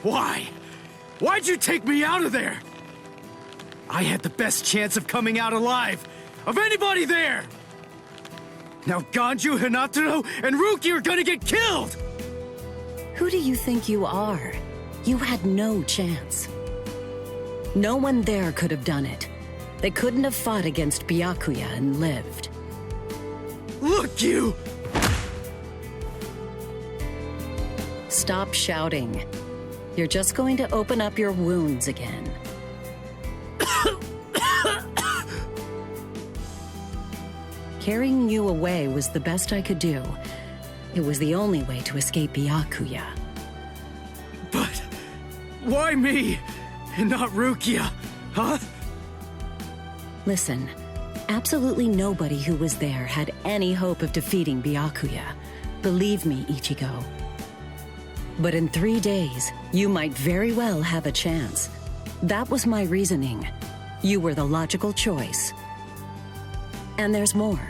Why? Why'd you take me out of there? I had the best chance of coming out alive, of anybody there! Now Ganju, Hinataro, and Ruki are gonna get killed! Who do you think you are? You had no chance. No one there could have done it. They couldn't have fought against Byakuya and lived. Look, you! Stop shouting. You're just going to open up your wounds again. Carrying you away was the best I could do. It was the only way to escape Byakuya. But why me and not Rukia, huh? Listen, absolutely nobody who was there had any hope of defeating Byakuya. Believe me, Ichigo. But in 3 days, you might very well have a chance. That was my reasoning. You were the logical choice. And there's more.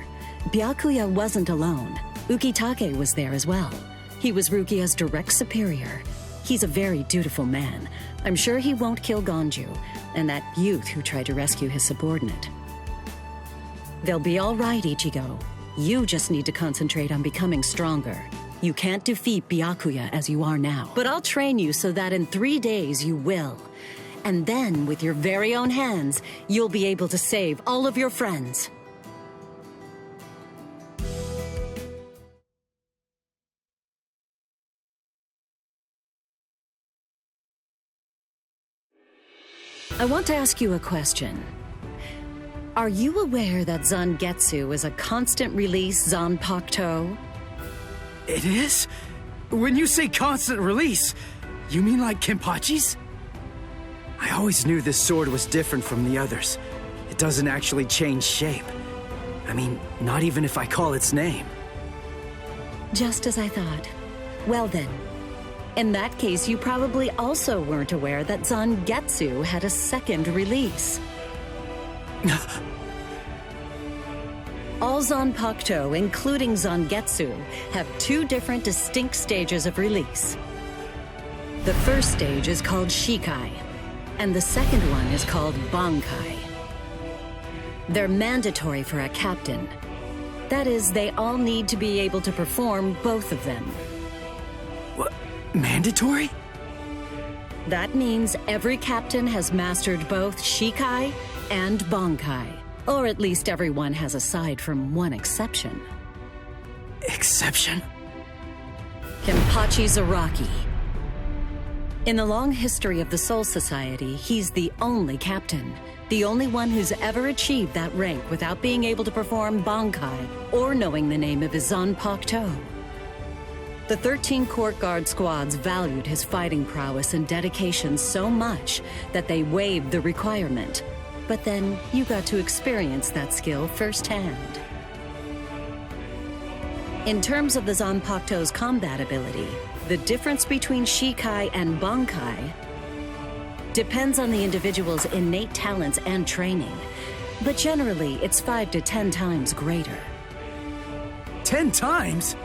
Byakuya wasn't alone. Ukitake was there as well. He was Rukia's direct superior. He's a very dutiful man. I'm sure he won't kill Ganju, and that youth who tried to rescue his subordinate. They'll be all right, Ichigo. You just need to concentrate on becoming stronger. You can't defeat Byakuya as you are now. But I'll train you so that in 3 days you will. And then, with your very own hands, you'll be able to save all of your friends. I want to ask you a question. Are you aware that Zangetsu is a constant release Zanpakuto? It is? When you say constant release, you mean like Kenpachi's? I always knew this sword was different from the others. It doesn't actually change shape. I mean, not even if I call its name. Just as I thought. Well then, in that case, you probably also weren't aware that Zangetsu had a second release. All Zanpakuto, including Zangetsu, have 2 different distinct stages of release. The first stage is called Shikai, and the second one is called Bankai. They're mandatory for a captain. That is, they all need to be able to perform both of them. What? Mandatory? That means every captain has mastered both Shikai and Bankai. Or at least everyone has, aside from one exception. Exception? Kenpachi Zaraki. In the long history of the Soul Society, he's the only captain. The only one who's ever achieved that rank without being able to perform Bankai or knowing the name of his Zanpakuto. The 13 court guard squads valued his fighting prowess and dedication so much that they waived the requirement. But then you got to experience that skill firsthand. In terms of the Zanpakuto's combat ability, the difference between Shikai and Bankai depends on the individual's innate talents and training, but generally it's 5 to 10 times greater. 10 times?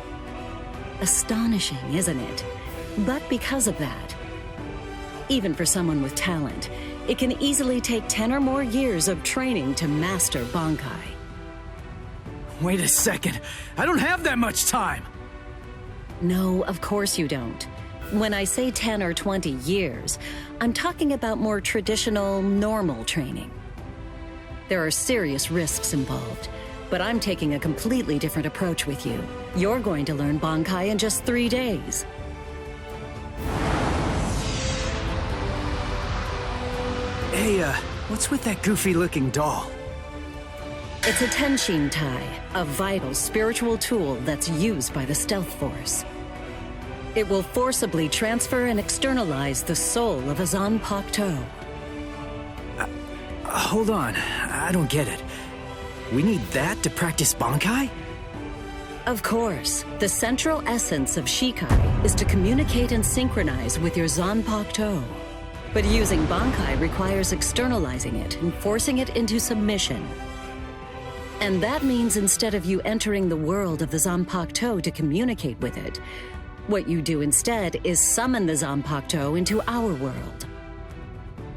Astonishing, isn't it? But because of that, even for someone with talent, it can easily take 10 or more years of training to master Bankai. Wait a second, I don't have that much time! No, of course you don't. When I say 10 or 20 years, I'm talking about more traditional, normal training. There are serious risks involved, but I'm taking a completely different approach with you. You're going to learn Bankai in just 3 days. Hey, what's with that goofy-looking doll? It's a Tenshin Tai, a vital spiritual tool that's used by the Stealth Force. It will forcibly transfer and externalize the soul of a Zanpakuto. Hold on, I don't get it. We need that to practice Bankai? Of course. The central essence of Shikai is to communicate and synchronize with your Zanpakuto. But using Bankai requires externalizing it and forcing it into submission. And that means instead of you entering the world of the Zanpakuto to communicate with it, What you do instead is summon the Zanpakuto into our world.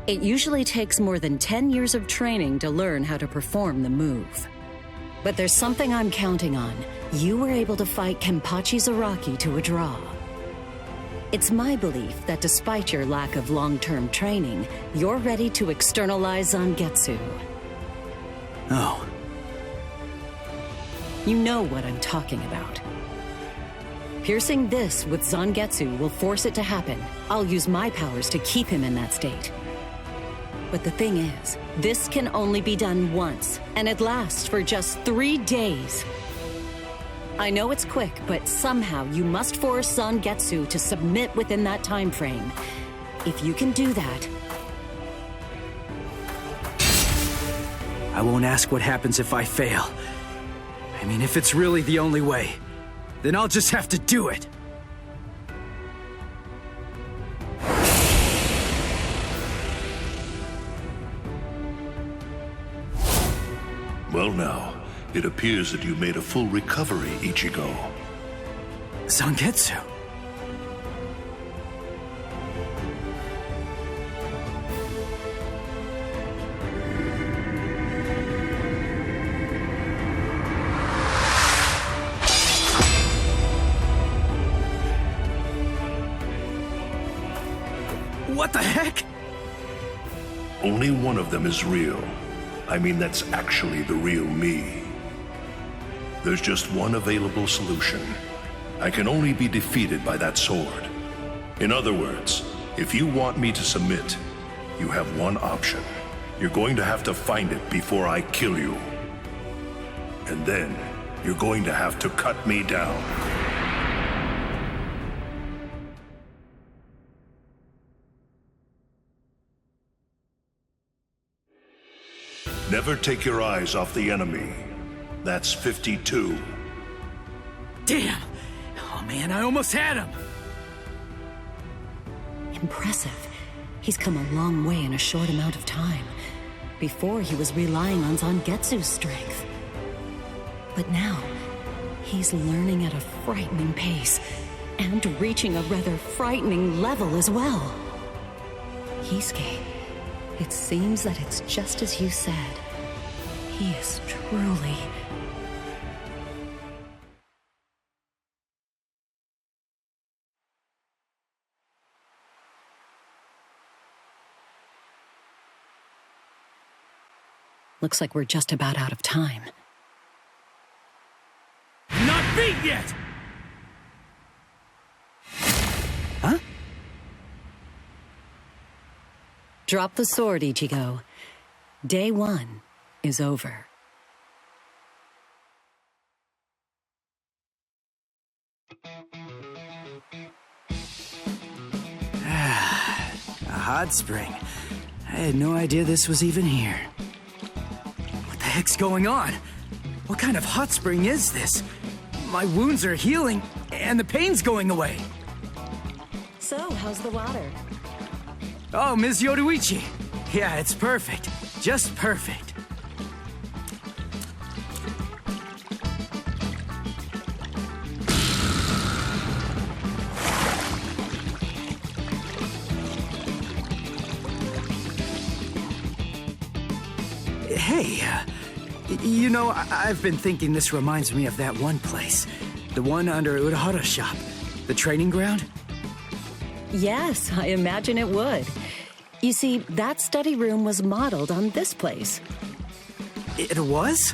It usually takes more than 10 years of training to learn how to perform the move. But there's something I'm counting on. You were able to fight Kenpachi Zaraki to a draw. It's my belief that despite your lack of long-term training, you're ready to externalize Zangetsu. Oh. You know what I'm talking about. Piercing this with Zangetsu will force it to happen. I'll use my powers to keep him in that state. But the thing is, this can only be done once, and it lasts for just 3 days. I know it's quick, but somehow you must force Zangetsu to submit within that time frame. If you can do that... I won't ask what happens if I fail. I mean, if it's really the only way, then I'll just have to do it. Well now, it appears that you made a full recovery, Ichigo. Zangetsu. What the heck? Only one of them is real. I mean, that's actually the real me. There's just one available solution. I can only be defeated by that sword. In other words, if you want me to submit, you have one option. You're going to have to find it before I kill you. And then, you're going to have to cut me down. Never take your eyes off the enemy. That's 52. Damn! Oh man, I almost had him! Impressive. He's come a long way in a short amount of time. Before, he was relying on Zangetsu's strength. But now, he's learning at a frightening pace, and reaching a rather frightening level as well. Kisuke, it seems that it's just as you said. He is truly... Looks like we're just about out of time. Not beat yet! Huh? Drop the sword, Ichigo. Day 1 is over. A hot spring. I had no idea this was even here. What the heck's going on? What kind of hot spring is this? My wounds are healing, and the pain's going away. So, how's the water? Oh, Ms. Yoruichi. Yeah, it's perfect. Just perfect. Hey, you know, I've been thinking this reminds me of that one place. The one under Urahara's shop. The training ground? Yes, I imagine it would. You see, that study room was modeled on this place. It was?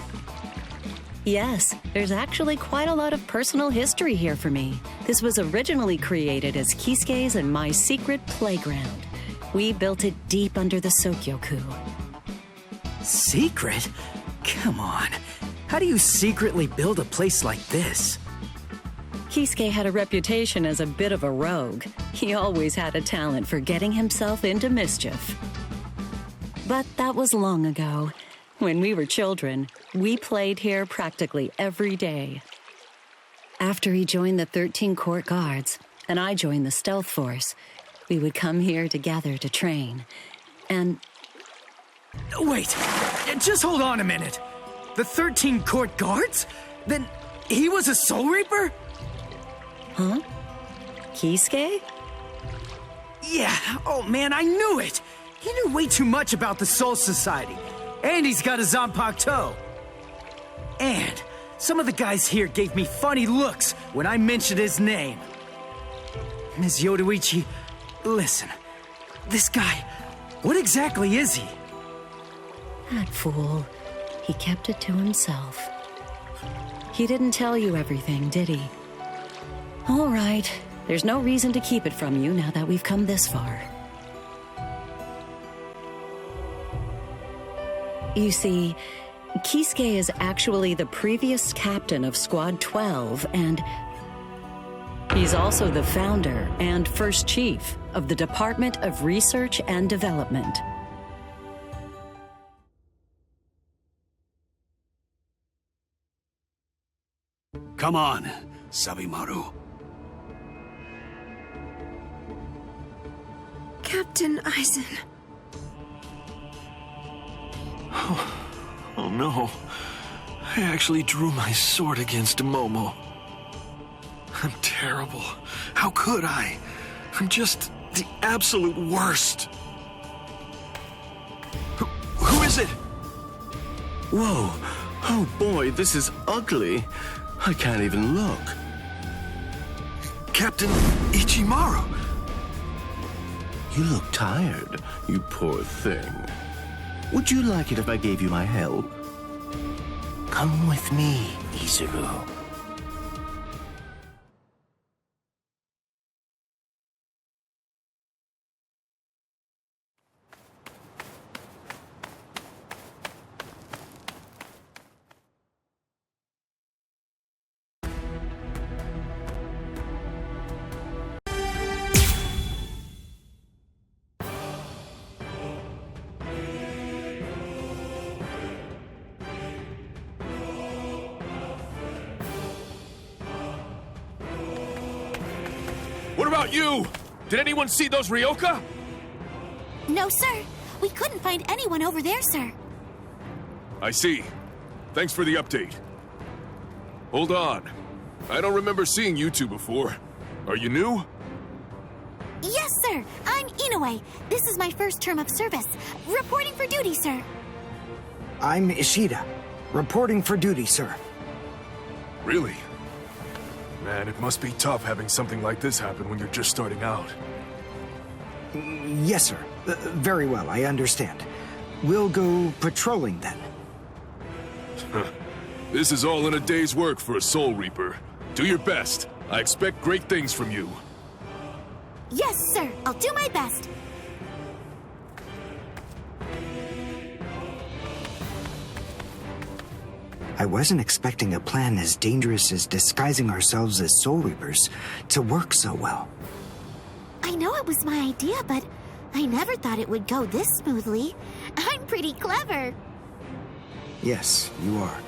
Yes, there's actually quite a lot of personal history here for me. This was originally created as Kisuke's and my secret playground. We built it deep under the Sokyoku. Secret? Come on. How do you secretly build a place like this? Kisuke had a reputation as a bit of a rogue. He always had a talent for getting himself into mischief. But that was long ago. When we were children, we played here practically every day. After he joined the 13 Court Guards, and I joined the Stealth Force, we would come here together to train. And... Wait, just hold on a minute. The 13 Court Guards? Then he was a Soul Reaper? Huh? Kisuke? Yeah, oh man, I knew it! He knew way too much about the Soul Society. And he's got a Zanpakuto. And some of the guys here gave me funny looks when I mentioned his name. Ms. Yoruichi, listen. This guy, what exactly is he? That fool. He kept it to himself. He didn't tell you everything, did he? All right. There's no reason to keep it from you now that we've come this far. You see, Kisuke is actually the previous captain of Squad 12, and he's also the founder and first chief of the Department of Research and Development. Come on, Sabimaru. Captain Aizen. Oh no. I actually drew my sword against Momo. I'm terrible. How could I? I'm just the absolute worst. Who is it? Whoa. Oh boy, this is ugly. I can't even look. Captain Ichimaru. You look tired, you poor thing. Would you like it if I gave you my help? Come with me, Izuru. What about you? Did anyone see those Ryoka? No, sir. We couldn't find anyone over there, sir. I see. Thanks for the update. Hold on. I don't remember seeing you two before. Are you new? Yes, sir. I'm Inoue. This is my first term of service. Reporting for duty, sir. I'm Ishida. Reporting for duty, sir. Really? Man, it must be tough having something like this happen when you're just starting out. Yes, sir. Very well, I understand. We'll go patrolling then. This is all in a day's work for a Soul Reaper. Do your best. I expect great things from you. Yes, sir. I'll do my best. I wasn't expecting a plan as dangerous as disguising ourselves as Soul Reapers to work so well. I know it was my idea, but I never thought it would go this smoothly. I'm pretty clever. Yes, you are.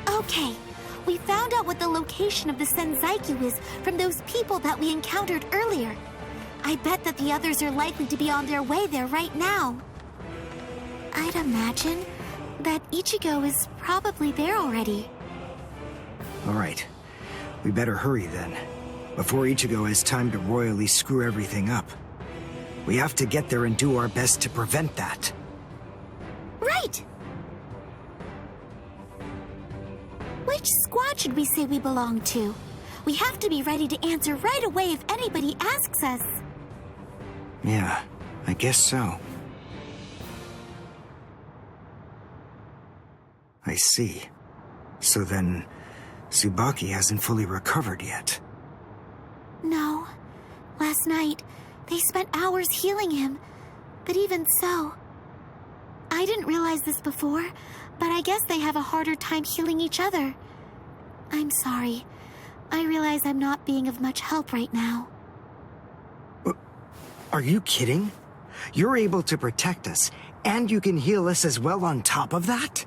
Okay, we found out what the location of the Senzaikyu is from those people that we encountered earlier. I bet that the others are likely to be on their way there right now. I'd imagine that Ichigo is probably there already. All right. We better hurry then, before Ichigo has time to royally screw everything up. We have to get there and do our best to prevent that. Right! Which squad should we say we belong to? We have to be ready to answer right away if anybody asks us. Yeah, I guess so. I see. So then, Tsubaki hasn't fully recovered yet. No. Last night, they spent hours healing him. But even so... I didn't realize this before, but I guess they have a harder time healing each other. I'm sorry. I realize I'm not being of much help right now. Are you kidding? You're able to protect us, and you can heal us as well on top of that?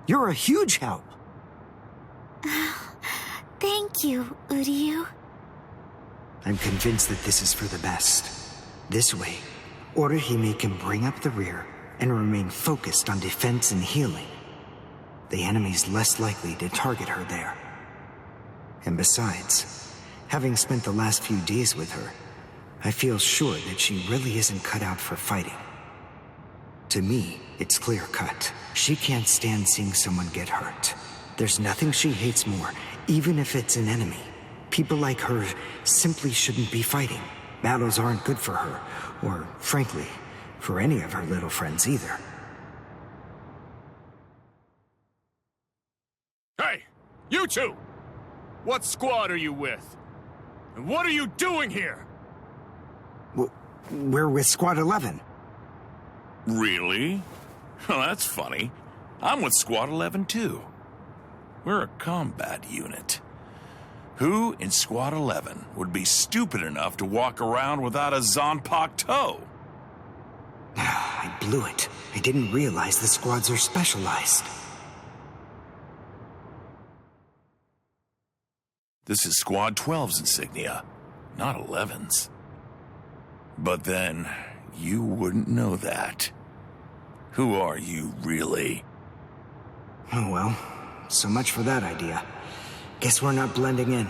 You're a huge help. Thank you, Uryu. I'm convinced that this is for the best. This way, Orihime can bring up the rear and remain focused on defense and healing. the enemy's less likely to target her there. And besides, having spent the last few days with her, I feel sure that she really isn't cut out for fighting. To me, it's clear-cut. She can't stand seeing someone get hurt. There's nothing she hates more, even if it's an enemy. People like her simply shouldn't be fighting. Battles aren't good for her, or, frankly, for any of her little friends either. Hey, you two! What squad are you with? And what are you doing here? We're with Squad 11. Really? Well, that's funny. I'm with Squad 11 too. We're a combat unit. Who in Squad 11 would be stupid enough to walk around without a Zonpak toe? I blew it. I didn't realize the squads are specialized. This is Squad 12's insignia, not 11's. But then, you wouldn't know that. Who are you, really? Oh well, so much for that idea. Guess we're not blending in.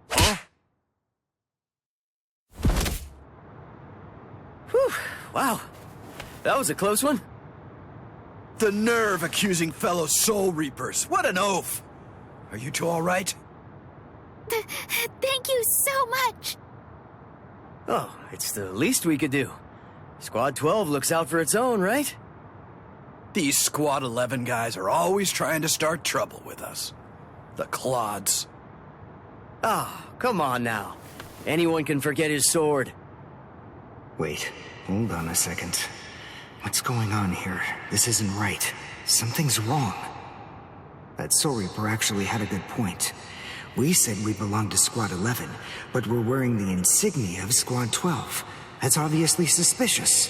Huh? Whew, wow. That was a close one. The nerve accusing fellow Soul Reapers. What an oaf! Are you two all right? Thank you so much! Oh, it's the least we could do. Squad 12 looks out for its own, right? These Squad 11 guys are always trying to start trouble with us. The clods. Ah, come on now. Anyone can forget his sword. Wait, hold on a second. What's going on here? This isn't right. Something's wrong. That Soul Reaper actually had a good point. We said we belonged to Squad 11, but we're wearing the insignia of Squad 12. That's obviously suspicious.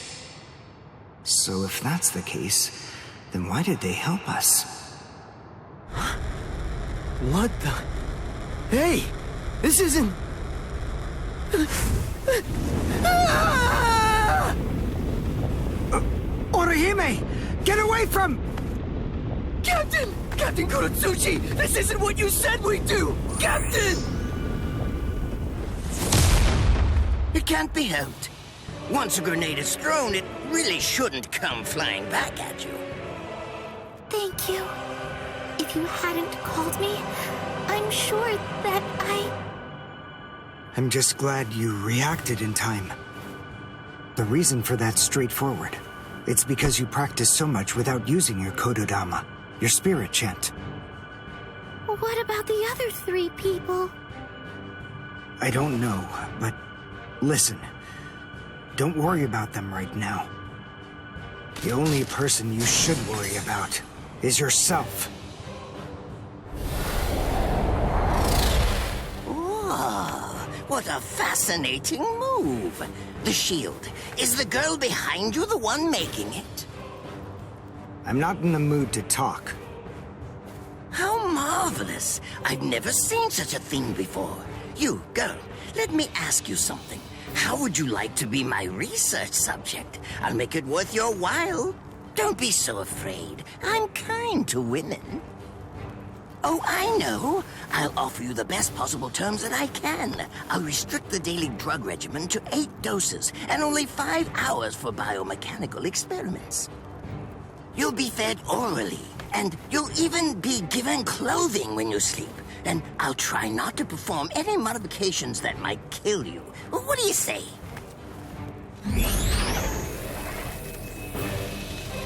So if that's the case, then why did they help us? What the? Hey! This isn't... Orihime! Get away from... Captain! Captain Kurotsuchi! This isn't what you said we'd do! Captain! It can't be helped. Once a grenade is thrown, it really shouldn't come flying back at you. Thank you. If you hadn't called me, I'm sure that I'm just glad you reacted in time. The reason for that's straightforward. It's because you practice so much without using your Kododama, your spirit chant. What about the other 3 people? I don't know, but listen. Don't worry about them right now. The only person you should worry about is yourself. Oh, what a fascinating move. The shield. Is the girl behind you the one making it? I'm not in the mood to talk. How marvelous. I've never seen such a thing before. You, girl, let me ask you something. How would you like to be my research subject? I'll make it worth your while. Don't be so afraid. I'm kind to women. Oh, I know. I'll offer you the best possible terms that I can. I'll restrict the daily drug regimen to 8 doses and only 5 hours for biomechanical experiments. You'll be fed orally, and you'll even be given clothing when you sleep. And I'll try not to perform any modifications that might kill you. What do you say?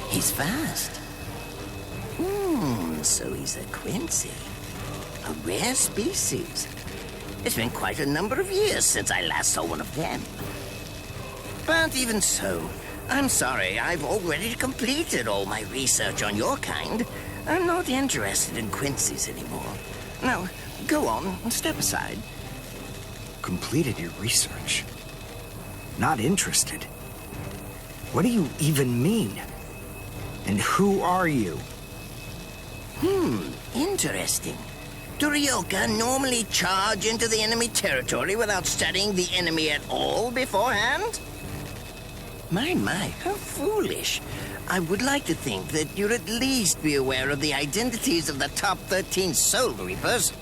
He's fast. So he's a Quincy. A rare species. It's been quite a number of years since I last saw one of them. But even so, I'm sorry, I've already completed all my research on your kind. I'm not interested in Quincy's anymore. Now, go on, step aside. Completed your research? Not interested? What do you even mean? And who are you? Interesting. Do Ryoka normally charge into the enemy territory without studying the enemy at all beforehand? My, how foolish. I would like to think that you'd at least be aware of the identities of the top 13 Soul Reapers.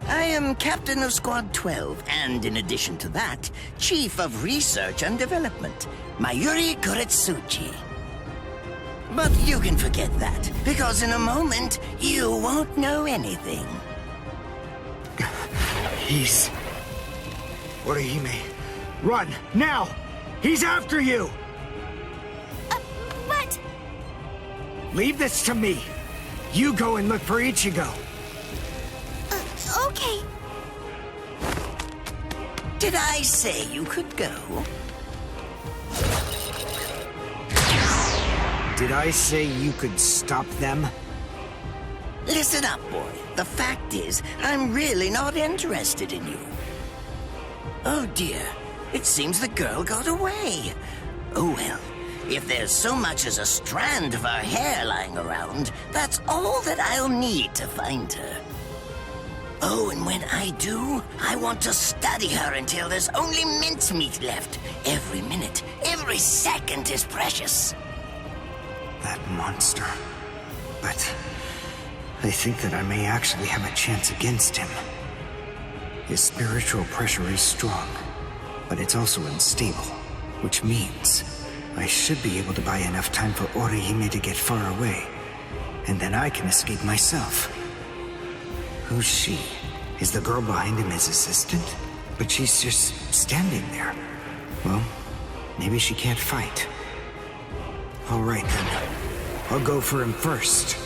I am Captain of Squad 12, and in addition to that, Chief of Research and Development, Mayuri Kuretsuchi. But you can forget that, because in a moment, you won't know anything. He's... Orihime, run, now! He's after you! What? Leave this to me. You go and look for Ichigo. Okay. Did I say you could go? Did I say you could stop them? Listen up, boy. The fact is, I'm really not interested in you. Oh dear, it seems the girl got away. Oh well, if there's so much as a strand of her hair lying around, that's all that I'll need to find her. Oh, and when I do, I want to study her until there's only mincemeat left. Every minute, every second is precious. That monster. But I think that I may actually have a chance against him. His spiritual pressure is strong, but it's also unstable, which means I should be able to buy enough time for Orihime to get far away, and then I can escape myself. Who's she? Is the girl behind him his assistant? But she's just standing there. Well, maybe she can't fight. All right then. I'll go for him first.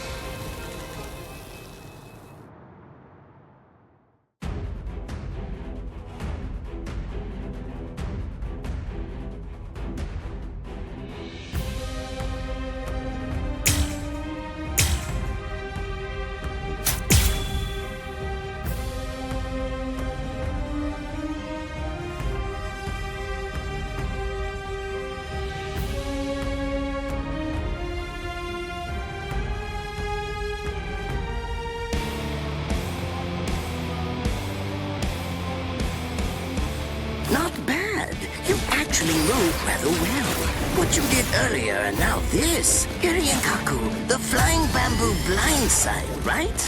Moved rather well. What you did earlier and now this. Irienkaku, the flying bamboo blindside, right?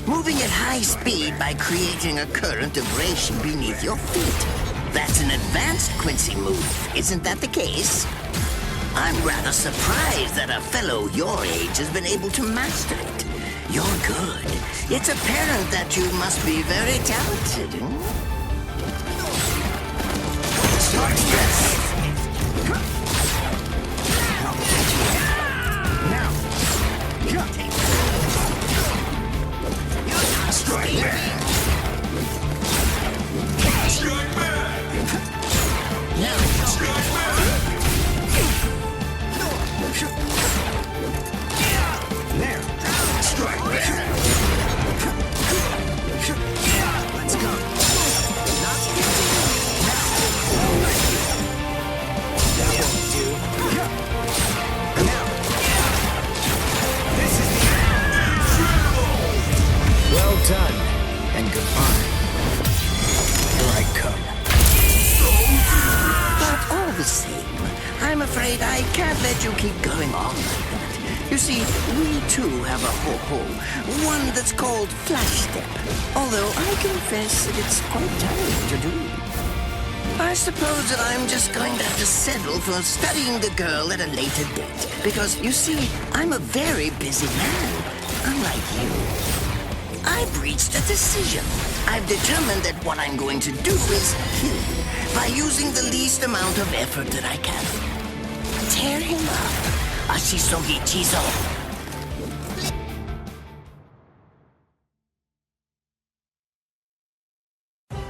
Moving at high speed by creating a current of abrasion beneath your feet. That's an advanced Quincy move, isn't that the case? I'm rather surprised that a fellow your age has been able to master it. You're good. It's apparent that you must be very talented. Strike this! Now! Strike back! Strike back! Now! Strike back! There! Strike back! Let's go! That won't do. Now! This is the... Well done, and goodbye. Here I come. But all the same, I'm afraid I can't let you keep going on like that. You see, we too have a ho-ho, one that's called Flash Step. Although I confess that it's quite tiring to do. I suppose that I'm just going to have to settle for studying the girl at a later date. Because, you see, I'm a very busy man, unlike you. I've reached a decision. I've determined that what I'm going to do is kill him by using the least amount of effort that I can. Tear him up. Ashisogi Chizo.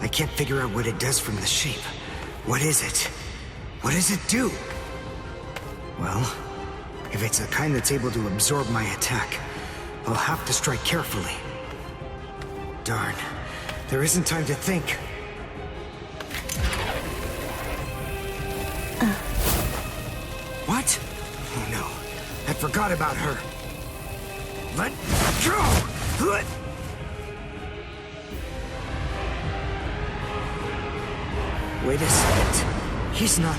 I can't figure out what it does from the shape. What is it? What does it do? Well, if it's the kind that's able to absorb my attack, I'll have to strike carefully. Darn, there isn't time to think. What? Oh no, I forgot about her. Let go! Let... Wait a second. He's not...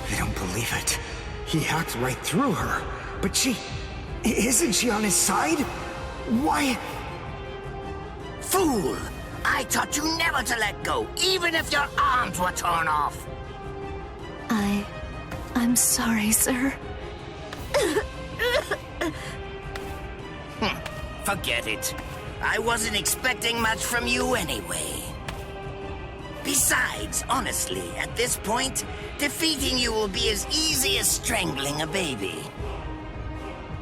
I don't believe it. He hacked right through her. But she... Isn't she on his side? Why... Fool! I taught you never to let go, even if your arms were torn off. I'm sorry, sir. Forget it. I wasn't expecting much from you anyway. Besides, honestly, at this point, defeating you will be as easy as strangling a baby.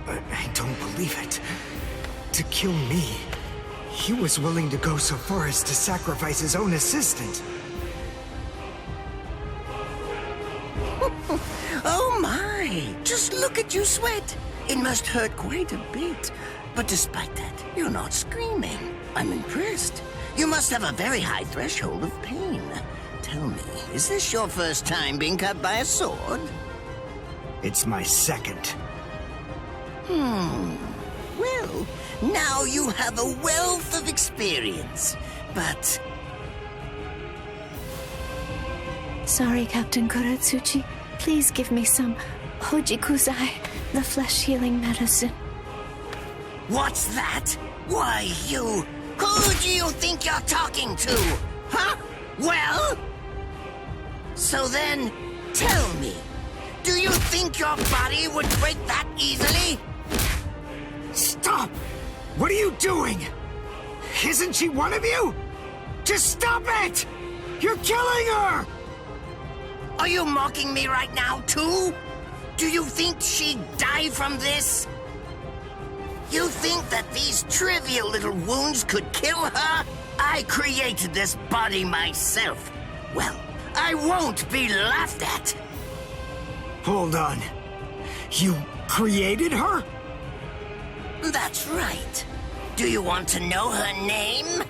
But I don't believe it. To kill me, he was willing to go so far as to sacrifice his own assistant. Oh my! Just look at you sweat! It must hurt quite a bit. But despite that, you're not screaming. I'm impressed. You must have a very high threshold of pain. Tell me, is this your first time being cut by a sword? It's my second. Well, now you have a wealth of experience, but... Sorry, Captain Kuratsuchi. Please give me some Hojikuzai, the flesh-healing medicine. What's that? Why, you... Who do you think you're talking to? Huh? Well? So then, tell me, do you think your body would break that easily? Stop! What are you doing? Isn't she one of you? Just stop it! You're killing her! Are you mocking me right now, too? Do you think she'd die from this? You think that these trivial little wounds could kill her? I created this body myself. Well, I won't be laughed at. Hold on. You created her? That's right. Do you want to know her name?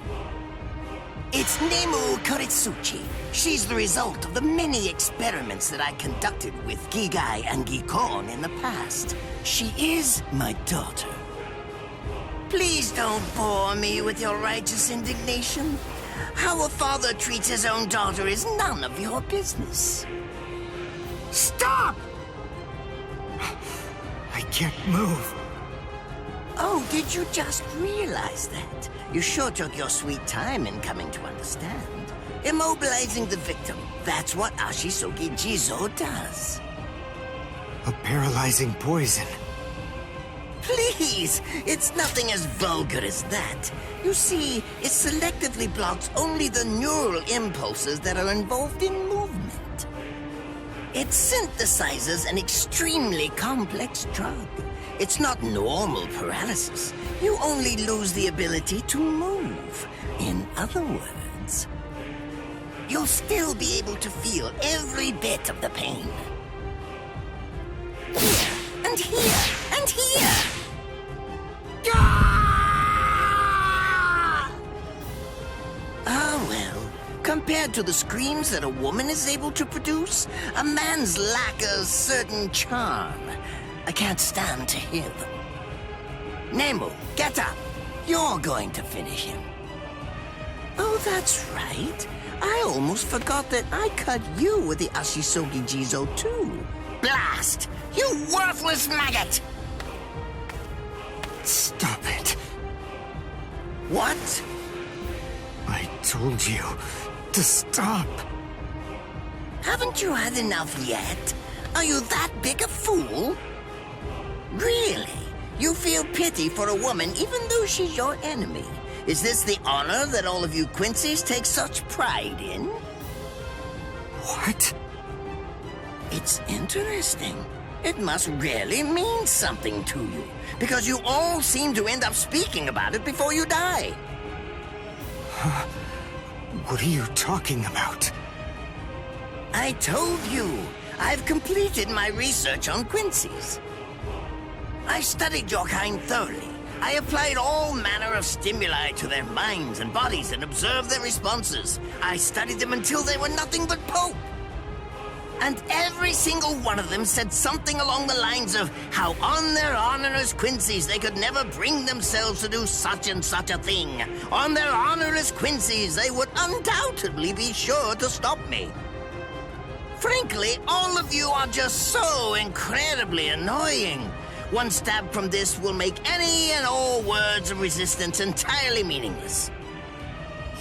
It's Nemu Kuritsuchi. She's the result of the many experiments that I conducted with Gigai and Gikon in the past. She is my daughter. Please don't bore me with your righteous indignation. How a father treats his own daughter is none of your business. Stop! I can't move. Oh, did you just realize that? You sure took your sweet time in coming to understand. Immobilizing the victim, that's what Ashisogi Jizo does. A paralyzing poison. Please, it's nothing as vulgar as that. You see, it selectively blocks only the neural impulses that are involved in movement. It synthesizes an extremely complex drug. It's not normal paralysis. You only lose the ability to move. In other words, you'll still be able to feel every bit of the pain. Here, and here, and here! Ah, well, compared to the screams that a woman is able to produce, a man's lack a certain charm. I can't stand to hear them. Nemu, get up. You're going to finish him. Oh, that's right. I almost forgot that I cut you with the Ashisogi Jizo too. Blast! You worthless maggot! Stop it. What? I told you to stop. Haven't you had enough yet? Are you that big a fool? Really? You feel pity for a woman even though she's your enemy? Is this the honor that all of you Quincy's take such pride in? What? It's interesting. It must really mean something to you, because you all seem to end up speaking about it before you die. What are you talking about? I told you, I've completed my research on Quincy's. I studied your kind thoroughly. I applied all manner of stimuli to their minds and bodies and observed their responses. I studied them until they were nothing but pulp. And every single one of them said something along the lines of how on their honor as Quincy's they could never bring themselves to do such and such a thing. On their honor as Quincy's they would undoubtedly be sure to stop me. Frankly, all of you are just so incredibly annoying. One stab from this will make any and all words of resistance entirely meaningless.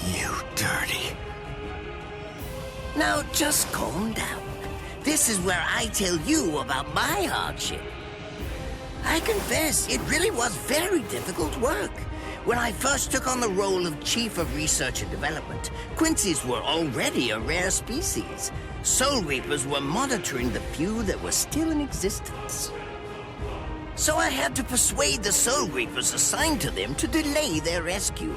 You dirty. Now just calm down. This is where I tell you about my hardship. I confess, it really was very difficult work. When I first took on the role of Chief of Research and Development, Quincy's were already a rare species. Soul Reapers were monitoring the few that were still in existence. So I had to persuade the Soul Reapers assigned to them to delay their rescue.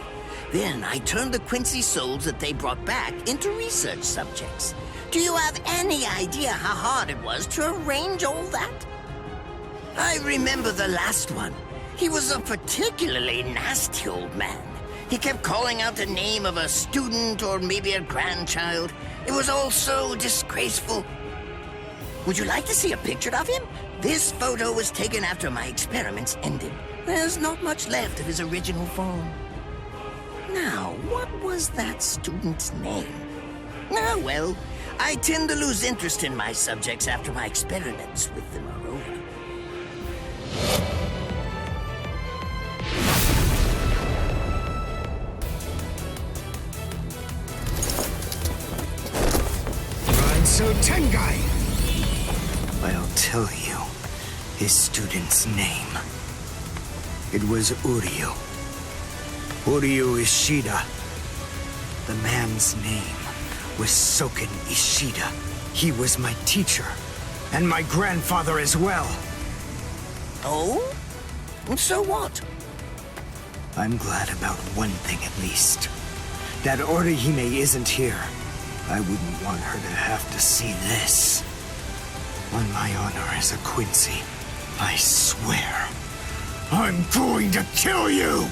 Then I turned the Quincy souls that they brought back into research subjects. Do you have any idea how hard it was to arrange all that? I remember the last one. He was a particularly nasty old man. He kept calling out the name of a student or maybe a grandchild. It was all so disgraceful. Would you like to see a picture of him? This photo was taken after my experiments ended. There's not much left of his original form. Now, what was that student's name? Ah, well, I tend to lose interest in my subjects after my experiments with them are over. So Tengai! I'll tell you his student's name. It was Uryu. Uryu Ishida. The man's name was Soken Ishida. He was my teacher, and my grandfather as well. Oh? So what? I'm glad about one thing at least. That Orihime isn't here. I wouldn't want her to have to see this. On my honor as a Quincy, I swear, I'm going to kill you!